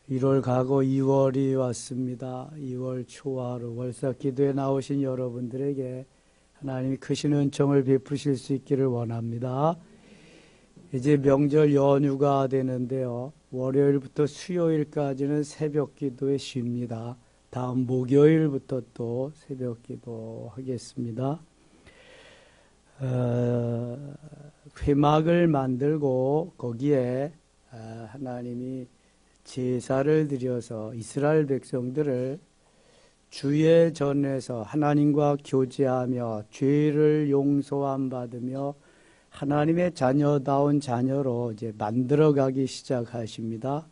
1월 가고 2월이 왔습니다. 2월 초하루 월삭 기도에 나오신 여러분들에게 하나님이 크신 은총을 베푸실 수 있기를 원합니다. 이제 명절 연휴가 되는데요. 월요일부터 수요일까지는 새벽 기도에 쉽니다. 다음 목요일부터 또 새벽 기도 하겠습니다. 회막을 만들고 거기에 하나님이 제사를 드려서 이스라엘 백성들을 주의 전에서 하나님과 교제하며 죄를 용서함 받으며 하나님의 자녀다운 자녀로 이제 만들어가기 시작하십니다.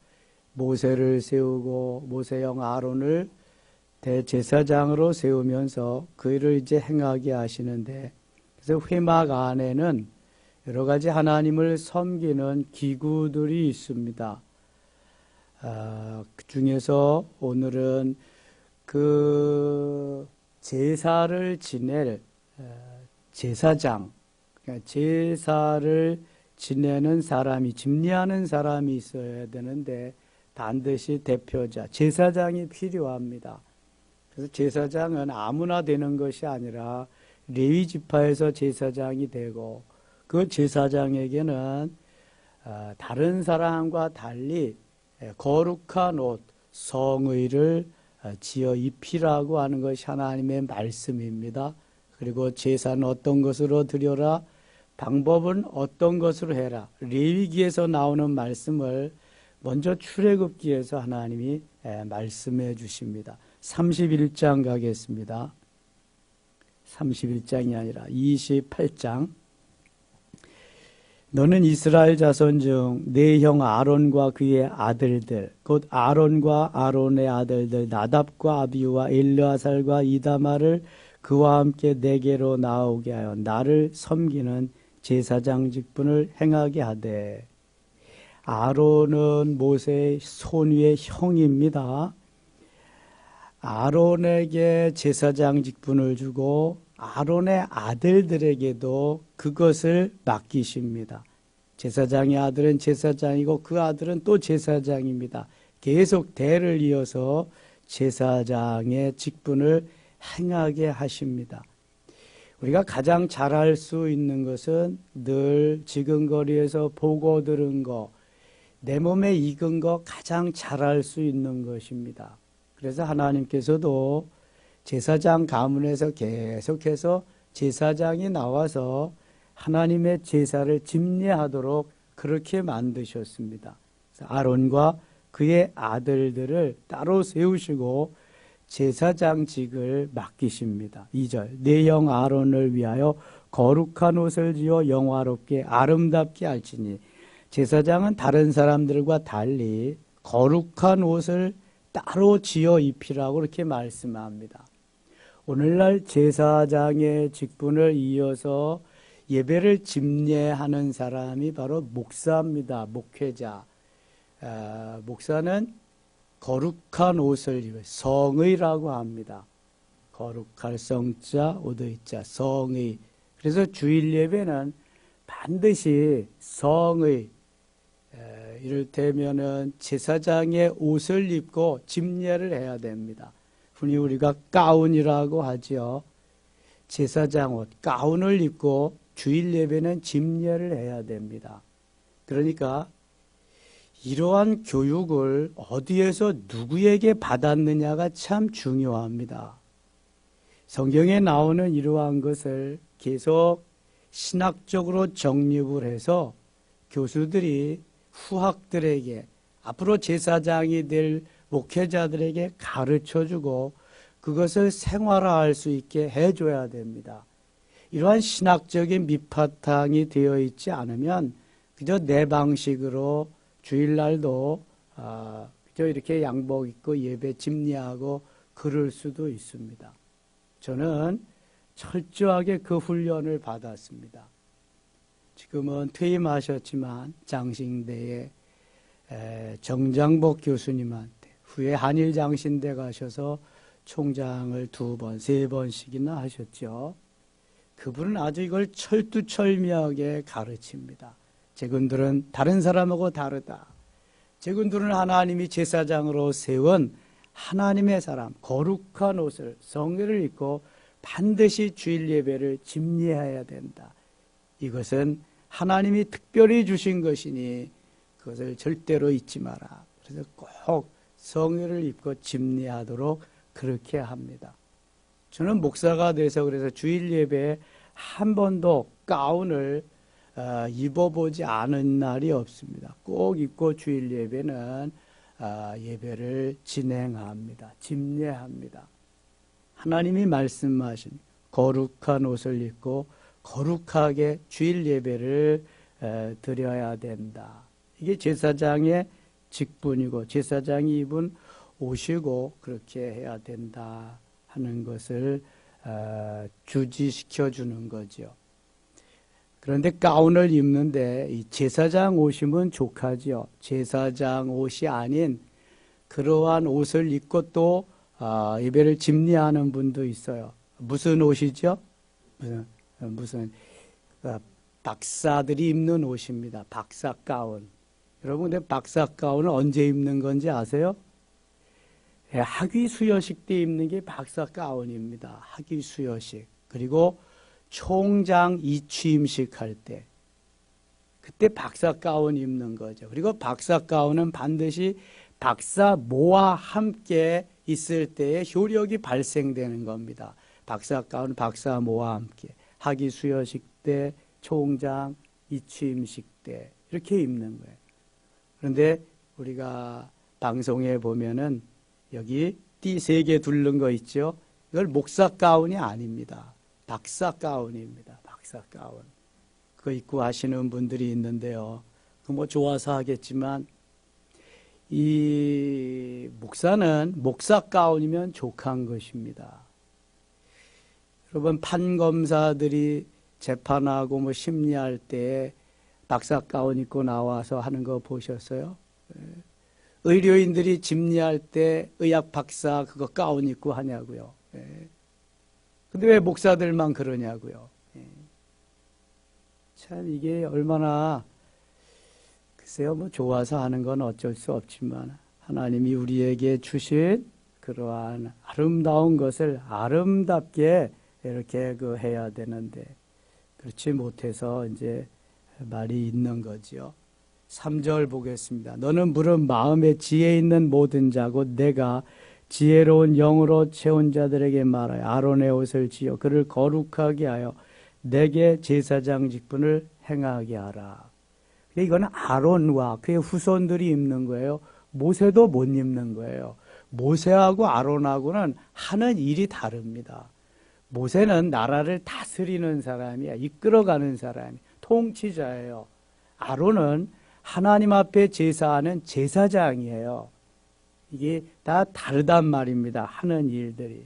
모세를 세우고 모세형 아론을 대제사장으로 세우면서 그 일을 이제 행하게 하시는데, 그래서 회막 안에는 여러 가지 하나님을 섬기는 기구들이 있습니다. 그 중에서 오늘은 그 제사를 지낼 제사장, 그러니까 제사를 지내는 사람이, 집례하는 사람이 있어야 되는데 반드시 대표자, 제사장이 필요합니다. 그래서 제사장은 아무나 되는 것이 아니라 레위 지파에서 제사장이 되고, 그 제사장에게는 다른 사람과 달리 거룩한 옷, 성의를 지어 입히라고 하는 것이 하나님의 말씀입니다. 그리고 제사는 어떤 것으로 드려라, 방법은 어떤 것으로 해라. 레위기에서 나오는 말씀을 먼저 출애굽기에서 하나님이 말씀해 주십니다. 31장 가겠습니다. 31장이 아니라 28장. 너는 이스라엘 자손 중 내 형 아론과 그의 아들들, 곧 아론과 아론의 아들들 나답과 아비후와 엘르아살과 이다마를 그와 함께 내게로 나오게 하여 나를 섬기는 제사장 직분을 행하게 하되. 아론은 모세의 손위의 형입니다. 아론에게 제사장 직분을 주고 아론의 아들들에게도 그것을 맡기십니다. 제사장의 아들은 제사장이고 그 아들은 또 제사장입니다. 계속 대를 이어서 제사장의 직분을 행하게 하십니다. 우리가 가장 잘할 수 있는 것은 늘 지근거리에서 보고 들은 거, 내 몸에 익은 거 가장 잘할 수 있는 것입니다. 그래서 하나님께서도 제사장 가문에서 계속해서 제사장이 나와서 하나님의 제사를 집례하도록 그렇게 만드셨습니다. 그래서 아론과 그의 아들들을 따로 세우시고 제사장직을 맡기십니다. 2절, 내 형 아론을 위하여 거룩한 옷을 지어 영화롭게 아름답게 할지니. 제사장은 다른 사람들과 달리 거룩한 옷을 따로 지어 입히라고 그렇게 말씀합니다. 오늘날 제사장의 직분을 이어서 예배를 집례하는 사람이 바로 목사입니다. 목회자. 목사는 거룩한 옷을 입어 성의라고 합니다. 거룩할 성자, 오도이자, 성의. 그래서 주일 예배는 반드시 성의, 이를테면은 제사장의 옷을 입고 집례를 해야 됩니다. 흔히 우리가 가운이라고 하죠. 제사장 옷, 가운을 입고 주일 예배는 집례를 해야 됩니다. 그러니까 이러한 교육을 어디에서 누구에게 받았느냐가 참 중요합니다. 성경에 나오는 이러한 것을 계속 신학적으로 정립을 해서 교수들이 후학들에게, 앞으로 제사장이 될 목회자들에게 가르쳐주고 그것을 생활화할 수 있게 해줘야 됩니다. 이러한 신학적인 밑바탕이 되어 있지 않으면 그저 내 방식으로 주일날도 그저 이렇게 양복 입고 예배 집례하고 그럴 수도 있습니다. 저는 철저하게 그 훈련을 받았습니다. 지금은 퇴임하셨지만 장신대에 정장복 교수님한테, 후에 한일장신대 가셔서 총장을 2번, 3번씩이나 하셨죠. 그분은 아주 이걸 철두철미하게 가르칩니다. 제군들은 다른 사람하고 다르다. 저분들은 하나님이 제사장으로 세운 하나님의 사람, 거룩한 옷을, 성례를 입고 반드시 주일 예배를 집례해야 된다. 이것은 하나님이 특별히 주신 것이니 그것을 절대로 잊지 마라. 그래서 꼭 성례를 입고 집례하도록 그렇게 합니다. 저는 목사가 돼서 그래서 주일 예배에 한 번도 가운을 입어보지 않은 날이 없습니다. 꼭 입고 주일 예배는 예배를 진행합니다. 집례합니다. 하나님이 말씀하신 거룩한 옷을 입고 거룩하게 주일 예배를 드려야 된다. 이게 제사장의 직분이고 제사장이 입은 옷이고 그렇게 해야 된다 하는 것을 주지시켜 주는 거죠. 그런데 가운을 입는데 이 제사장 옷이면 족하죠. 제사장 옷이 아닌 그러한 옷을 입고 또 예배를 집례하는 분도 있어요. 무슨 옷이죠? 무슨 박사들이 입는 옷입니다. 박사 가운. 여러분, 근데 박사 가운을 언제 입는 건지 아세요? 학위 수여식 때 입는 게 박사 가운입니다. 학위 수여식. 그리고 총장 이취임식 할 때. 그때 박사 가운 입는 거죠. 그리고 박사 가운은 반드시 박사 모와 함께 있을 때에 효력이 발생되는 겁니다. 박사 가운, 박사 모와 함께. 학위 수여식 때, 총장 이취임식 때 이렇게 입는 거예요. 그런데 우리가 방송에 보면은 여기 띠 3개 둘른 거 있죠? 이걸 목사 가운이 아닙니다. 박사 가운입니다. 박사 가운. 그거 입고 하시는 분들이 있는데요. 그 뭐 좋아서 하겠지만 이 목사는 목사 가운이면 족한 것입니다. 여러분 판검사들이 재판하고 뭐 심리할 때 박사 가운 입고 나와서 하는 거 보셨어요? 의료인들이 집례할 때 의학 박사 그거 가운 입고 하냐고요. 근데 왜 목사들만 그러냐고요. 참 이게 얼마나 글쎄요 뭐 좋아서 하는 건 어쩔 수 없지만 하나님이 우리에게 주신 그러한 아름다운 것을 아름답게 이렇게 해야 되는데 그렇지 못해서 이제 말이 있는 거지요. 3절 보겠습니다. 너는 물은 마음에 지혜 있는 모든 자고 내가 지혜로운 영으로 채운 자들에게 말하여 아론의 옷을 지어 그를 거룩하게 하여 내게 제사장 직분을 행하게 하라. 이거는 아론과 그의 후손들이 입는 거예요. 모세도 못 입는 거예요. 모세하고 아론하고는 하는 일이 다릅니다. 모세는 나라를 다스리는 사람이야. 이끌어가는 사람이 통치자예요. 아론은 하나님 앞에 제사하는 제사장이에요. 이게 다 다르단 말입니다. 하는 일들이.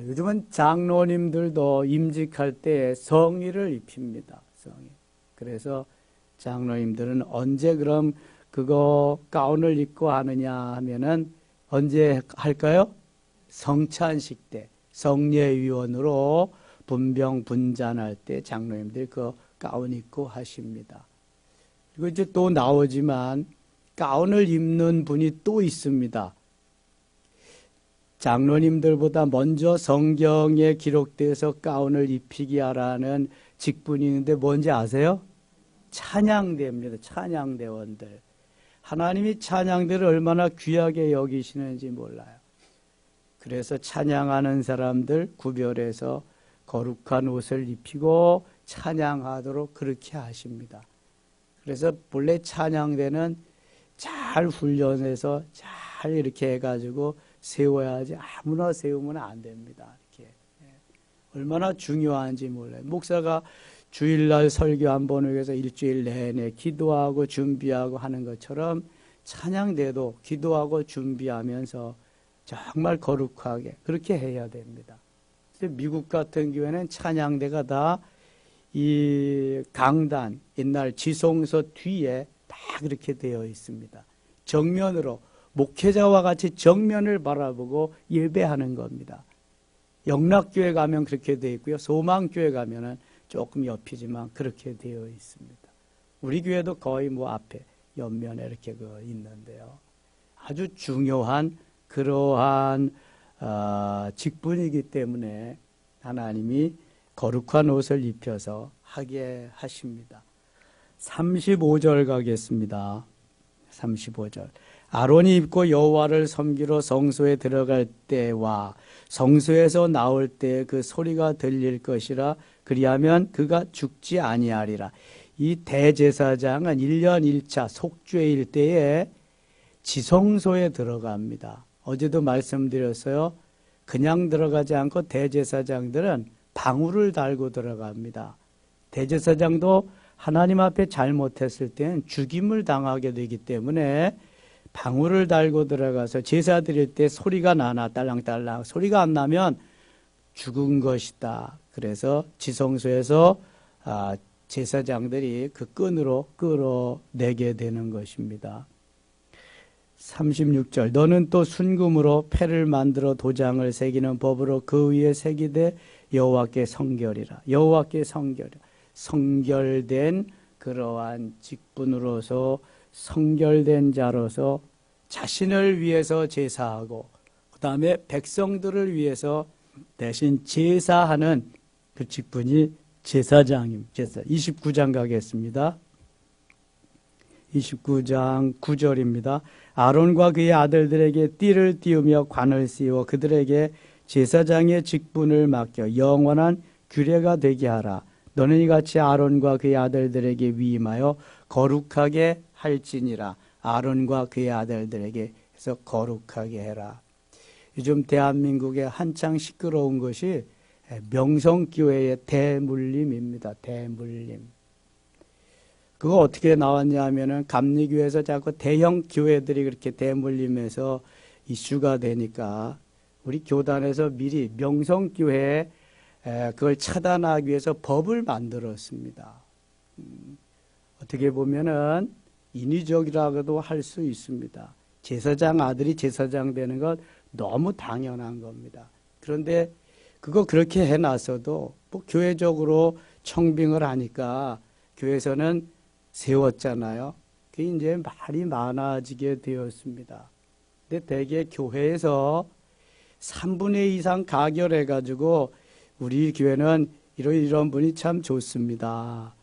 요즘은 장로님들도 임직할 때 성의를 입힙니다. 성의. 그래서 장로님들은 언제 그럼 그거 가운을 입고 하느냐 하면은 언제 할까요? 성찬식 때 성례위원으로 분병 분잔할 때 장로님들이 그 가운 입고 하십니다. 그리고 이제 또 나오지만 가운을 입는 분이 또 있습니다. 장로님들보다 먼저 성경에 기록돼서 가운을 입히게 하라는 직분이 있는데 뭔지 아세요? 찬양대입니다. 찬양대원들. 하나님이 찬양대를 얼마나 귀하게 여기시는지 몰라요. 그래서 찬양하는 사람들 구별해서 거룩한 옷을 입히고 찬양하도록 그렇게 하십니다. 그래서 본래 찬양대는 잘 훈련해서 잘 이렇게 해가지고 세워야지 아무나 세우면 안 됩니다. 이렇게. 얼마나 중요한지 몰라요. 목사가 주일날 설교 한 번을 위해서 일주일 내내 기도하고 준비하고 하는 것처럼 찬양대도 기도하고 준비하면서 정말 거룩하게 그렇게 해야 됩니다. 미국 같은 경우에는 찬양대가 다 이 강단, 옛날 지성소 뒤에 다 그렇게 되어 있습니다. 정면으로 목회자와 같이 정면을 바라보고 예배하는 겁니다. 영락교회 가면 그렇게 되어 있고요. 소망교회 가면은 조금 옆이지만 그렇게 되어 있습니다. 우리 교회도 거의 뭐 앞에 옆면에 이렇게 있는데요. 아주 중요한 그러한 직분이기 때문에 하나님이 거룩한 옷을 입혀서 하게 하십니다. 35절 가겠습니다. 35절. 아론이 입고 여호와를 섬기러 성소에 들어갈 때와 성소에서 나올 때 그 소리가 들릴 것이라. 그리하면 그가 죽지 아니하리라. 이 대제사장은 1년 1차 속죄일 때에 지성소에 들어갑니다. 어제도 말씀드렸어요. 그냥 들어가지 않고 대제사장들은 방울을 달고 들어갑니다. 대제사장도 하나님 앞에 잘못했을 때는 죽임을 당하게 되기 때문에 방울을 달고 들어가서 제사 드릴 때 소리가 나나 딸랑딸랑 소리가 안 나면 죽은 것이다. 그래서 지성소에서 제사장들이 그 끈으로 끌어내게 되는 것입니다. 36절. 너는 또 순금으로 패를 만들어 도장을 새기는 법으로 그 위에 새기되 여호와께 성결이라. 여호와께 성결이라. 성결된 그러한 직분으로서 성결된 자로서 자신을 위해서 제사하고 그 다음에 백성들을 위해서 대신 제사하는 그 직분이 제사장입니다. 29장 가겠습니다. 29장 9절입니다. 아론과 그의 아들들에게 띠를 띄우며 관을 씌워 그들에게 제사장의 직분을 맡겨 영원한 규례가 되게 하라. 너는 이같이 아론과 그의 아들들에게 위임하여 거룩하게 할지니라. 아론과 그의 아들들에게 해서 거룩하게 해라. 요즘 대한민국에 한창 시끄러운 것이 명성교회의 대물림입니다. 대물림. 그거 어떻게 나왔냐 하면은 감리교회에서 자꾸 대형 교회들이 그렇게 대물림해서 이슈가 되니까 우리 교단에서 미리 명성교회에 그걸 차단하기 위해서 법을 만들었습니다. 어떻게 보면은 인위적이라고도 할 수 있습니다. 제사장 아들이 제사장 되는 건 너무 당연한 겁니다. 그런데 그거 그렇게 해놨어도 뭐 교회적으로 청빙을 하니까 교회에서는 세웠잖아요. 그게 이제 말이 많아지게 되었습니다. 근데 대개 교회에서 3분의 2 이상 가결해가지고 우리 교회는 이런 분이 참 좋습니다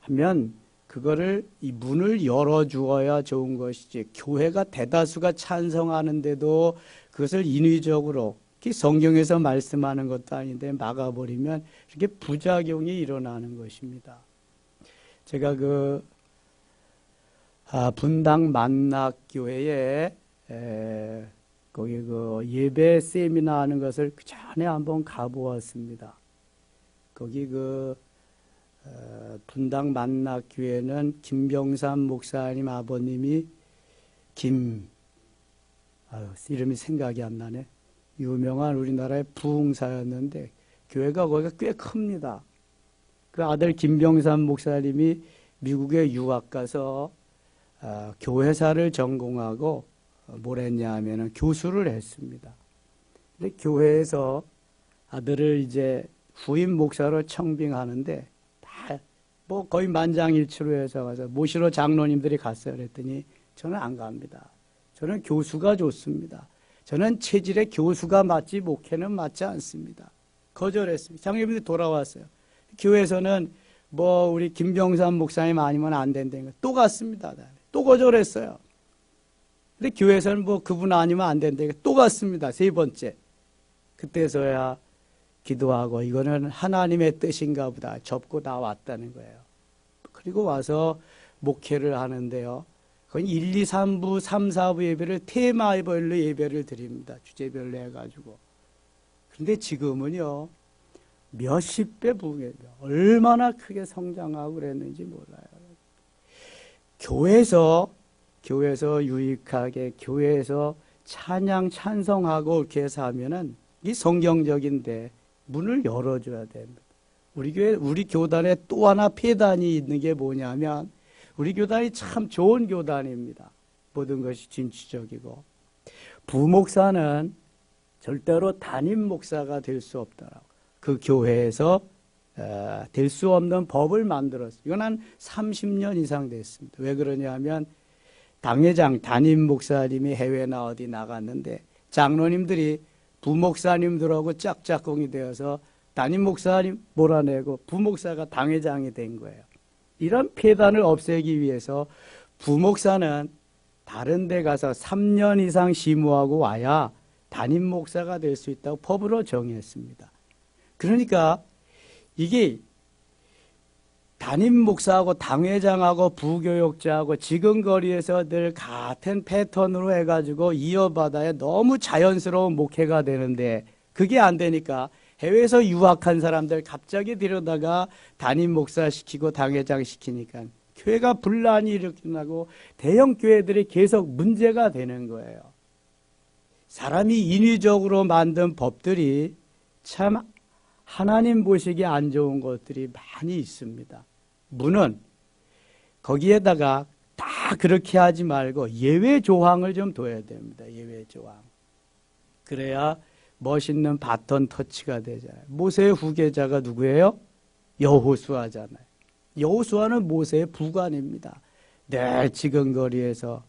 하면 그거를 이 문을 열어주어야 좋은 것이지 교회가 대다수가 찬성하는데도 그것을 인위적으로 성경에서 말씀하는 것도 아닌데 막아버리면 이렇게 부작용이 일어나는 것입니다. 제가 분당 만낙교회에 거기 예배 세미나 하는 것을 그 전에 한번 가보았습니다. 거기 분당 만낙교회는 김병삼 목사님 아버님이 이름이 생각이 안 나네. 유명한 우리나라의 부흥사였는데 교회가 거기가 꽤 큽니다. 그 아들 김병삼 목사님이 미국에 유학 가서 교회사를 전공하고 뭘 했냐 하면은 교수를 했습니다. 근데 교회에서 아들을 이제 후임 목사로 청빙하는데 다 뭐 거의 만장일치로 해서 가서 모시러 장로님들이 갔어요. 그랬더니 저는 안 갑니다. 저는 교수가 좋습니다. 저는 체질에 교수가 맞지 목회는 맞지 않습니다. 거절했습니다. 장로님들이 돌아왔어요. 교회에서는 뭐 우리 김병삼 목사님 아니면 안 된다는 거 또 갔습니다. 또 거절했어요. 근데 교회에서는 뭐 그분 아니면 안 된다니까 또 갔습니다. 3번째. 그때서야 기도하고 이거는 하나님의 뜻인가 보다 접고 나왔다는 거예요. 그리고 와서 목회를 하는데요. 그건 1, 2, 3부, 3, 4부 예배를 테마별로 예배를 드립니다. 주제별로 해가지고. 그런데 지금은요. 몇십 배 부흥해요. 얼마나 크게 성장하고 그랬는지 몰라요. 교회에서 유익하게 교회에서 찬양 찬성하고 이렇게 해서 하면은 이 성경적인데 문을 열어줘야 됩니다. 우리 교단에 또 하나 폐단이 있는 게 뭐냐면 우리 교단이 참 좋은 교단입니다. 모든 것이 진취적이고 부목사는 절대로 담임 목사가 될 수 없더라고. 그 교회에서 될 수 없는 법을 만들었어요. 이건 한 30년 이상 됐습니다. 왜 그러냐 하면 당회장, 담임 목사님이 해외나 어디 나갔는데 장로님들이 부목사님들하고 짝짝꿍이 되어서 담임 목사님 몰아내고 부목사가 당회장이 된 거예요. 이런 폐단을 없애기 위해서 부목사는 다른 데 가서 3년 이상 심우하고 와야 담임 목사가 될 수 있다고 법으로 정했습니다. 그러니까 이게 담임 목사하고 당회장하고 부교육자하고 지금 거리에서 늘 같은 패턴으로 해가지고 이어받아야 너무 자연스러운 목회가 되는데 그게 안 되니까 해외에서 유학한 사람들 갑자기 데려다가 담임 목사 시키고 당회장 시키니까 교회가 분란이 일어나고 대형 교회들이 계속 문제가 되는 거예요. 사람이 인위적으로 만든 법들이 참 하나님 보시기에 안 좋은 것들이 많이 있습니다. 문은 거기에다가 다 그렇게 하지 말고 예외 조항을 좀 둬야 됩니다. 예외 조항. 그래야 멋있는 바톤 터치가 되잖아요. 모세의 후계자가 누구예요? 여호수아잖아요. 여호수아는 모세의 부관입니다. 늘 지근거리에서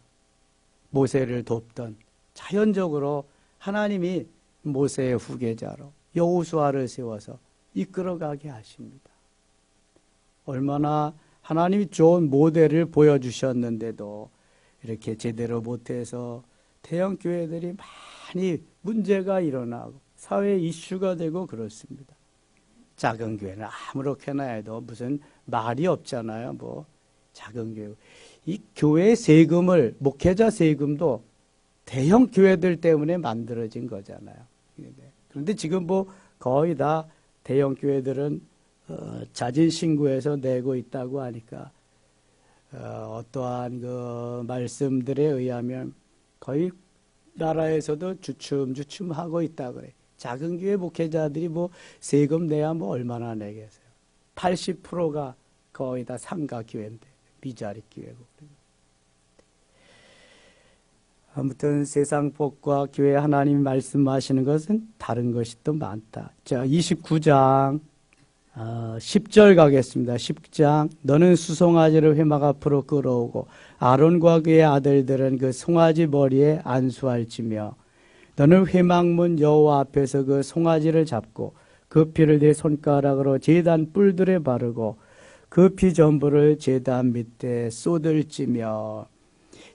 모세를 돕던 자연적으로 하나님이 모세의 후계자로 여호수아를 세워서 이끌어가게 하십니다. 얼마나 하나님이 좋은 모델을 보여주셨는데도 이렇게 제대로 못해서 대형 교회들이 많이 문제가 일어나고 사회 이슈가 되고 그렇습니다. 작은 교회는 아무렇게나 해도 무슨 말이 없잖아요. 뭐 작은 교회. 이 교회 세금을 목회자 세금도 대형 교회들 때문에 만들어진 거잖아요. 그런데 지금 뭐 거의 다 대형 교회들은 자진 신고해서 내고 있다고 하니까 어떠한 그 말씀들에 의하면 거의 나라에서도 주춤주춤 하고 있다 그래. 작은 교회 목회자들이 뭐 세금 내야 뭐 얼마나 내겠어요. 80%가 거의 다 상가 교회인데 미자리 교회고. 아무튼 세상 복과 교회 하나님 말씀하시는 것은 다른 것이 또 많다. 자, 29장 10절 가겠습니다. 10장 너는 수송아지를 회막 앞으로 끌어오고 아론과 그의 아들들은 그 송아지 머리에 안수할지며 너는 회막문 여호와 앞에서 그 송아지를 잡고 그 피를 네 손가락으로 제단 뿔들에 바르고 그 피 전부를 제단 밑에 쏟을지며.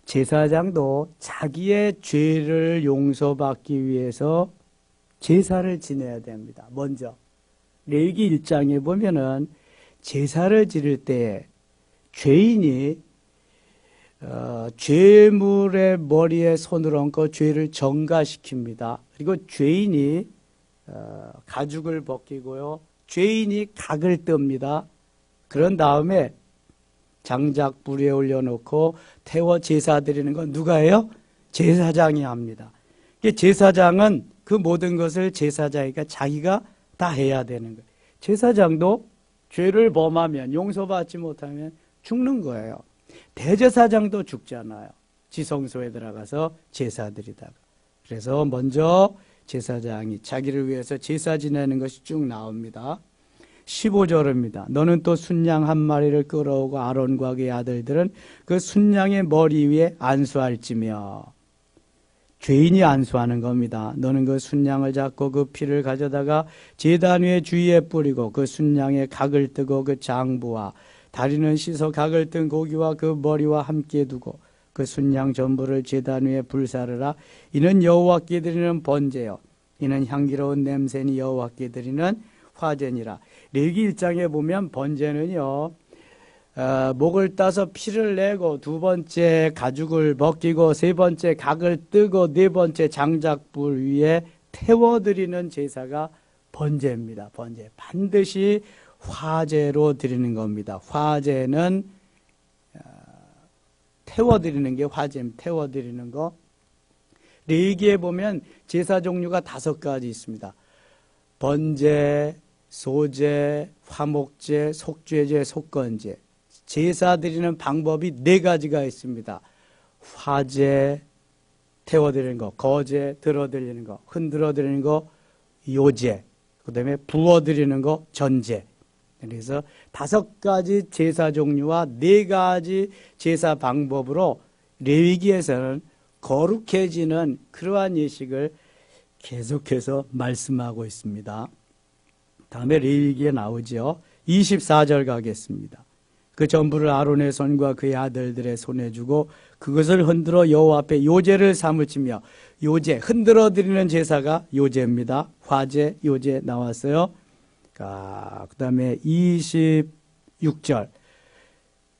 제사장도 자기의 죄를 용서받기 위해서 제사를 지내야 됩니다. 먼저 레위기 1장에 보면은 제사를 지를 때 죄인이 죄물의 머리에 손을 얹고 죄를 정가시킵니다. 그리고 죄인이 가죽을 벗기고요. 죄인이 각을 뜹니다. 그런 다음에 장작 불에 올려놓고 태워 제사 드리는 건 누가 해요? 제사장이 합니다. 제사장은 그 모든 것을 제사장이니까 자기가 다 해야 되는 거예요. 제사장도 죄를 범하면 용서받지 못하면 죽는 거예요. 대제사장도 죽잖아요. 지성소에 들어가서 제사 드리다가. 그래서 먼저 제사장이 자기를 위해서 제사 지내는 것이 쭉 나옵니다. 15절입니다. 너는 또 순양 한 마리를 끌어오고 아론과 그의 아들들은 그 순양의 머리 위에 안수할지며. 죄인이 안수하는 겁니다. 너는 그 순양을 잡고 그 피를 가져다가 제단 위에 주위에 뿌리고 그 순양의 각을 뜨고 그 장부와 다리는 씻어 각을 뜬 고기와 그 머리와 함께 두고 그 순양 전부를 제단 위에 불사르라. 이는 여호와께 드리는 번제요 이는 향기로운 냄새니 여호와께 드리는 화제니라. 레위기 1장에 보면 번제는요 목을 따서 피를 내고 두 번째 가죽을 벗기고 세 번째 각을 뜨고 네 번째 장작불 위에 태워드리는 제사가 번제입니다. 번제 반드시 화제로 드리는 겁니다. 화제는 태워드리는 게 화제입니다. 태워드리는 거. 레위기에 보면 제사 종류가 5가지 있습니다. 번제, 소제, 화목제, 속죄제, 속건제. 제사 드리는 방법이 4가지가 있습니다. 화제, 태워드리는 거, 거제, 들어드리는 거, 흔들어드리는 거, 요제, 그 다음에 부어드리는 거, 전제. 그래서 5가지 제사 종류와 4가지 제사 방법으로 레위기에서는 거룩해지는 그러한 예식을 계속해서 말씀하고 있습니다. 다음에 레위기에 나오죠. 24절 가겠습니다. 그 전부를 아론의 손과 그의 아들들의 손에 주고 그것을 흔들어 여호와 앞에 요제를 삼으치며, 요제, 흔들어 드리는 제사가 요제입니다. 화제, 요제 나왔어요. 그 다음에 26절,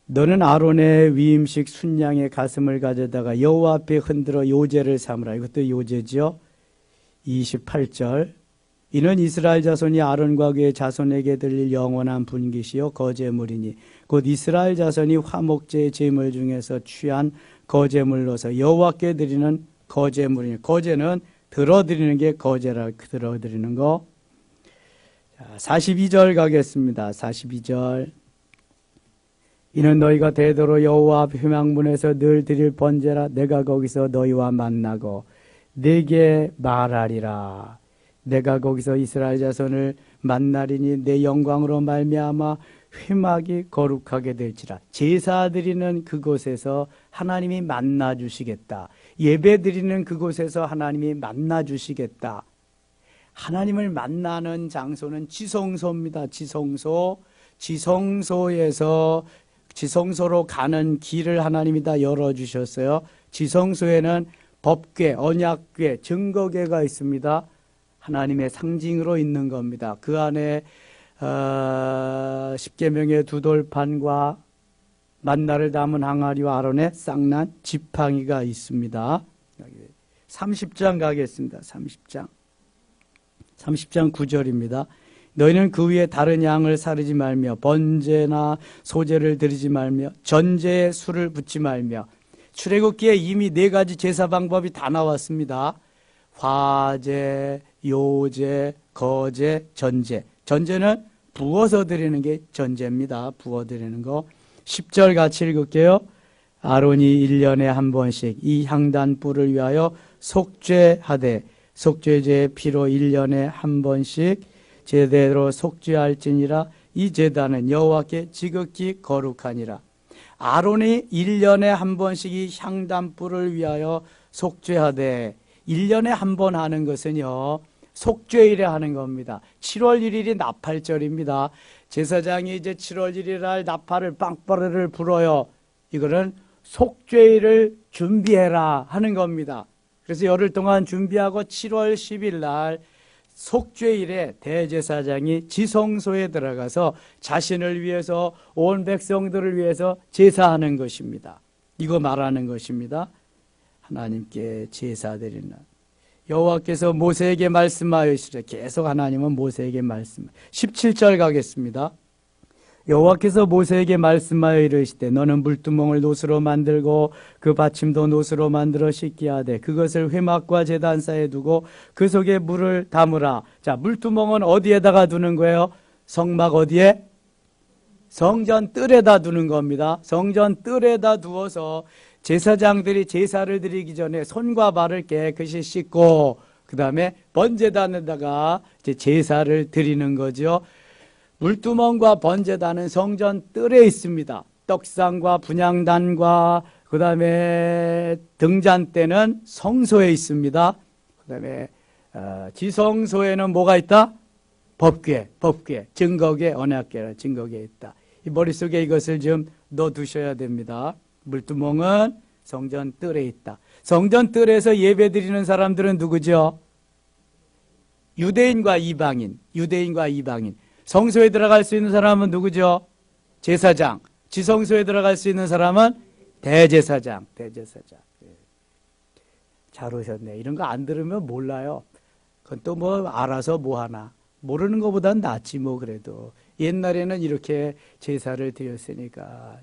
너는 아론의 위임식 순양의 가슴을 가져다가 여호와 앞에 흔들어 요제를 삼으라. 이것도 요제죠. 28절, 이는 이스라엘 자손이 아론과 그의 자손에게 드릴 영원한 분깃이요 거제물이니 곧 이스라엘 자손이 화목제의 제물 중에서 취한 거제물로서 여호와께 드리는 거제물이니, 거제는 들어드리는 게 거제라, 들어드리는 거. 42절 가겠습니다. 42절, 이는 너희가 대대로 여호와 앞 회막문에서 늘 드릴 번제라. 내가 거기서 너희와 만나고 네게 말하리라. 내가 거기서 이스라엘 자손을 만나리니 내 영광으로 말미암아 회막이 거룩하게 될지라. 제사 드리는 그곳에서 하나님이 만나 주시겠다. 예배 드리는 그곳에서 하나님이 만나 주시겠다. 하나님을 만나는 장소는 지성소입니다. 지성소. 지성소로 가는 길을 하나님이 다 열어주셨어요. 지성소에는 법궤, 언약궤, 증거궤가 있습니다. 하나님의 상징으로 있는 겁니다. 그 안에 십계명의 두 돌판과 만나를 담은 항아리와 아론의 쌍난 지팡이가 있습니다. 30장 가겠습니다. 30장 9절입니다. 너희는 그 위에 다른 양을 사르지 말며 번제나 소제를 드리지 말며 전제에 술을 붓지 말며. 출애굽기에 이미 4가지 제사 방법이 다 나왔습니다. 화제, 요제, 거제, 전제. 전제는 부어서 드리는 게 전제입니다. 부어 드리는 거. 10절 같이 읽을게요. 아론이 1년에 한 번씩 이 향단불을 위하여 속죄하되 속죄제의 피로 1년에 한 번씩 제대로 속죄할지니라. 이 제단은 여호와께 지극히 거룩하니라. 아론이 1년에 한 번씩 이 향단불을 위하여 속죄하되, 1년에 한 번 하는 것은요 속죄일에 하는 겁니다. 7월 1일이 나팔절입니다. 제사장이 이제 7월 1일 날 나팔을 빵빠르를 불어요. 이거는 속죄일을 준비해라 하는 겁니다. 그래서 열흘 동안 준비하고 7월 10일 날 속죄일에 대제사장이 지성소에 들어가서 자신을 위해서 온 백성들을 위해서 제사하는 것입니다. 이거 말하는 것입니다. 하나님께 제사드리는, 여호와께서 모세에게 말씀하시되, 계속 하나님은 모세에게 말씀. 17절 가겠습니다. 여호와께서 모세에게 말씀하여 이르시되 너는 물두멍을 노스로 만들고 그 받침도 노스로 만들어 씻게 하되 그것을 회막과 제단 사이에 두고 그 속에 물을 담으라. 자, 물두멍은 어디에다가 두는 거예요? 성막 어디에? 성전 뜰에다 두는 겁니다. 성전 뜰에다 두어서 제사장들이 제사를 드리기 전에 손과 발을 깨끗이 씻고 그 다음에 번제단에다가 이제 제사를 드리는 거죠. 물두멍과 번제단은 성전 뜰에 있습니다. 떡상과 분향단과 그 다음에 등잔대는 성소에 있습니다. 그 다음에 지성소에는 뭐가 있다? 법궤, 증거궤, 언약궤, 증거궤 있다. 이 머릿속에 이것을 좀 넣어두셔야 됩니다. 물두멍은 성전 뜰에 있다. 성전 뜰에서 예배 드리는 사람들은 누구죠? 유대인과 이방인. 성소에 들어갈 수 있는 사람은 누구죠? 제사장. 지성소에 들어갈 수 있는 사람은 대제사장. 잘 오셨네. 이런 거 안 들으면 몰라요. 그건 또 뭐 알아서 뭐 하나. 모르는 것보단 낫지 뭐. 그래도 옛날에는 이렇게 제사를 드렸으니까.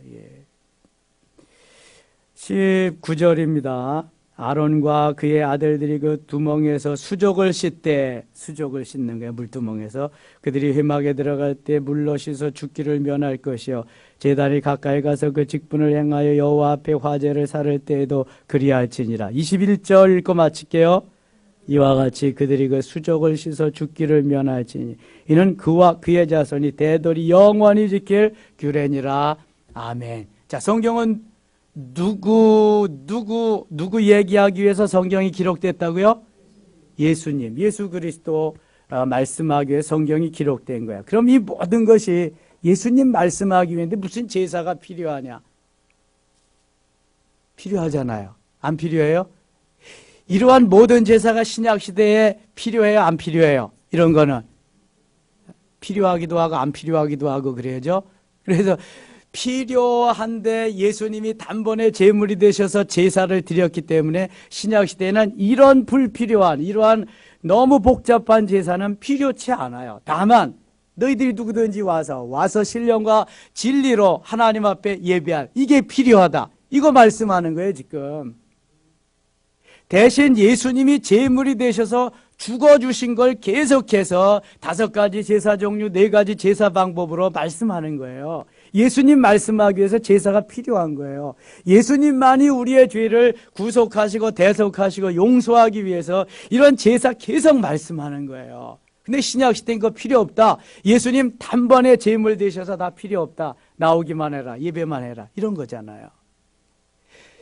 19절입니다. 아론과 그의 아들들이 그 두멍에서 수족을 씻는 거예요. 물두멍에서. 그들이 회막에 들어갈 때 물로 씻어 죽기를 면할 것이요 제단이 가까이 가서 그 직분을 행하여 여호와 앞에 화제를 살을 때에도 그리할지니라. 21절 읽고 마칠게요. 이와 같이 그들이 그 수족을 씻어 죽기를 면할지니 이는 그와 그의 자손이 대도리 영원히 지킬 규례니라. 아멘. 자, 성경은 누구 얘기하기 위해서 성경이 기록됐다고요? 예수님, 예수 그리스도 말씀하기 위해 성경이 기록된 거야. 그럼 이 모든 것이 예수님 말씀하기 위해인데 무슨 제사가 필요하냐? 필요하잖아요. 안 필요해요? 이러한 모든 제사가 신약 시대에 필요해요? 안 필요해요? 이런 거는 필요하기도 하고 안 필요하기도 하고 그래야죠. 그래서 필요한데 예수님이 단번에 제물이 되셔서 제사를 드렸기 때문에 신약 시대에는 이런 불필요한 이러한 너무 복잡한 제사는 필요치 않아요. 다만 너희들이 누구든지 와서 신령과 진리로 하나님 앞에 예배할 이게 필요하다. 이거 말씀하는 거예요, 지금. 대신 예수님이 제물이 되셔서 죽어주신 걸 계속해서 5가지 제사 종류, 4가지 제사 방법으로 말씀하는 거예요. 예수님 말씀하기 위해서 제사가 필요한 거예요. 예수님만이 우리의 죄를 구속하시고 대속하시고 용서하기 위해서 이런 제사 계속 말씀하는 거예요. 근데 신약 시대는 그거 필요 없다. 예수님 단번에 제물 되셔서 다 필요 없다. 나오기만 해라. 예배만 해라. 이런 거잖아요.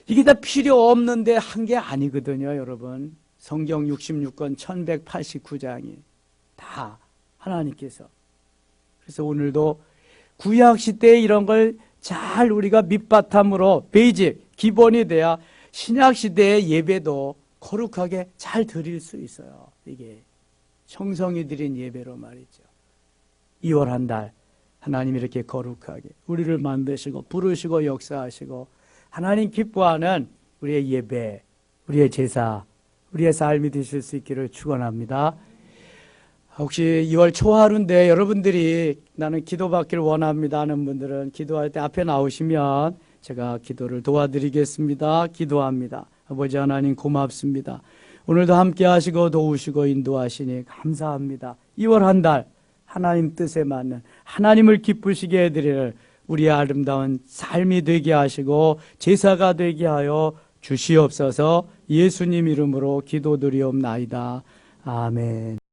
이게 다 필요 없는데 한 게 아니거든요, 여러분. 성경 66권 1189장이 다 하나님께서. 그래서 오늘도 구약시대에 이런 걸 잘 우리가 밑바탕으로 베이직, 기본이 돼야 신약시대의 예배도 거룩하게 잘 드릴 수 있어요. 이게 청성이 드린 예배로 말이죠. 2월 한 달 하나님 이렇게 거룩하게 우리를 만드시고 부르시고 역사하시고 하나님 기뻐하는 우리의 예배, 우리의 제사, 우리의 삶이 되실 수 있기를 축원합니다. 혹시 2월 초하루인데 여러분들이 나는 기도받기를 원합니다 하는 분들은 기도할 때 앞에 나오시면 제가 기도를 도와드리겠습니다. 기도합니다. 아버지 하나님 고맙습니다. 오늘도 함께 하시고 도우시고 인도하시니 감사합니다. 2월 한 달 하나님 뜻에 맞는 하나님을 기쁘시게 해드릴 우리의 아름다운 삶이 되게 하시고 제사가 되게 하여 주시옵소서. 예수님 이름으로 기도드리옵나이다. 아멘.